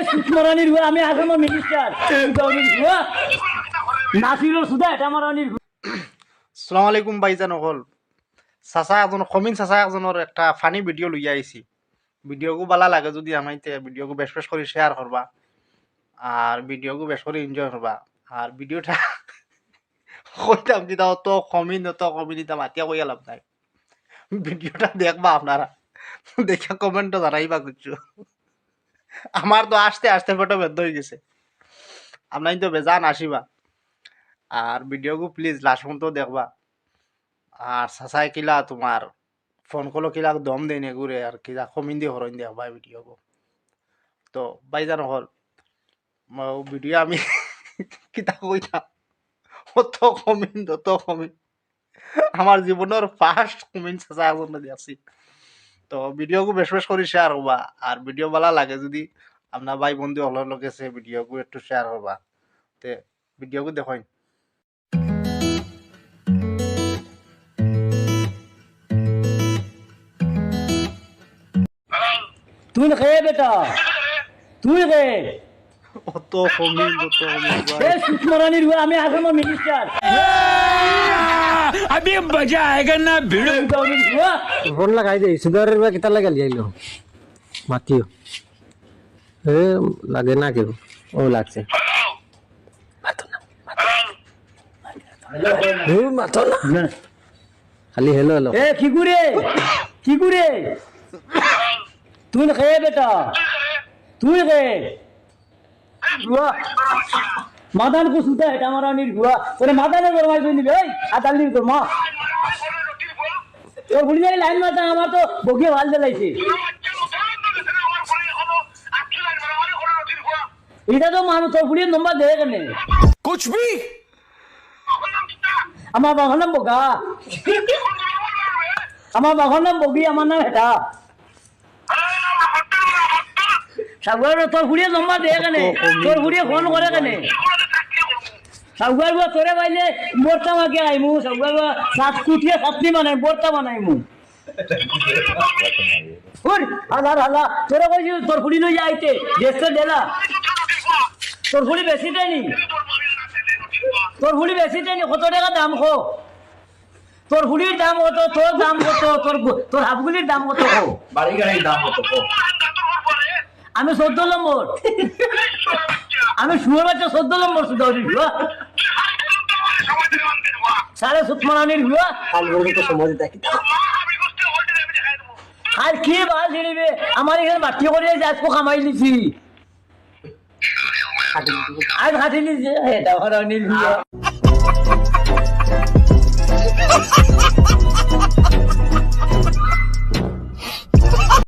সুতমরানির হুয়া আমি আসামের মিনিস্টার হুয়া নাসিরুল সুদা এটা মারানির আসসালামু আলাইকুম ভাইজান হল চাচা একজন কমিন চাচা একজনের একটা ফানি ভিডিও লইয়া আইছি ভিডিওগু ভালো লাগে যদি আমাইতে ভিডিওগু বেশ বেশ করে শেয়ার করবা আর ভিডিওগু বেশ করে এনজয় করবা আর ভিডিওটা কইতাম কি দাও তো কমিন তা মাতিয়া কইয়া লাভ নাই ভিডিওটা দেখবা আপনারা দেখে কমেন্টও জানাইবা কিছু আমার তো আসতে আসতে ফটো বেদ হয়ে গেছে আপনার তো বেজান আসিবা আর ভিডিওগু প্লিজ লাস্ট পর্যন্ত দেখবা আর সাসাই কিলা তোমার ফোন কলো কিলা দম দেয় নে ঘুরে আর কিলা কমিন দিয়ে হরইন দেখবা ভিডিওগু তো বাইজান হল ভিডিও আমি কিতা কইতাম অত কমিন আমার জীবনের ফার্স্ট কমিন চাচা একজন দিয়েছি তো ভিডিওগু বেশ বেশ করে শেয়ার হবা আর ভিডিও ভালো লাগে যদি আপনার ভাই বন্ধু হলার লোক আছে ভিডিওগু একটু শেয়ার হবা তে ভিডিওগু দেখুন তুই খেয়ে বেটা তুই রে অত কমিন সুতমরানির হুয়া আমি আসামের মিনিস্টার अभी मजा आएगा ना भिड़ो হুয়া ফোন লাগাই দে সুগারের বা কিতা লাগালি আইলো মাতিও এ লাগে না কেউ ও লাগছে মাতো না খালি হেলো হেলো এ কি করে তুই খেয়ে বেটা তুই রে হুয়া মাদান কো সুদা এটা মারানির হুয়া তোরে মাদানে গরমাই কই নিবে এই আদাল নির তোর মা তোর গুলি যাই লাইন মারতা আমার তো বকিয়ে ভাল জ্বালাইছে এটা তো মানুষ তোর গুলির নম্বর দেয় কেন कुछ भी আমার বাবার নাম বগা আমার বাবার নাম বগি আমার নাম এটা সাগুয়ার তোর গুলির নম্বর দেয় কেন তোর গুলিয়ে ফোন করে কেন সাগুয়ার তোরে বাইলে মোরতা মাকে আইমু সাগুয়ার সাত কুটিয়ে সাতনি বানাই মোরতা বানাইমু ওর হালা তোরা কইছি তোর ফুলি লই যাইতে দেশে দেলা তোর ফুলি বেশি দেয়নি কত টাকা দাম খো তোর ফুলির দাম কত তোর দাম কত তোর হাফগুলির দাম কত খো বাড়ি গাড়ির দাম কত আমি 14 নম্বর আমি শুয়ে বাচ্চা 14 নম্বর সুদাউরির হুয়া সারে সুতমানির হুয়া কাল পর্যন্ত সময় দেখি আর কি বাল ছিড়িবে আমার এখানে বাটি করে আজকে কামাই লিছি আজ খাটি লিছে এটা ভরানির হুয়া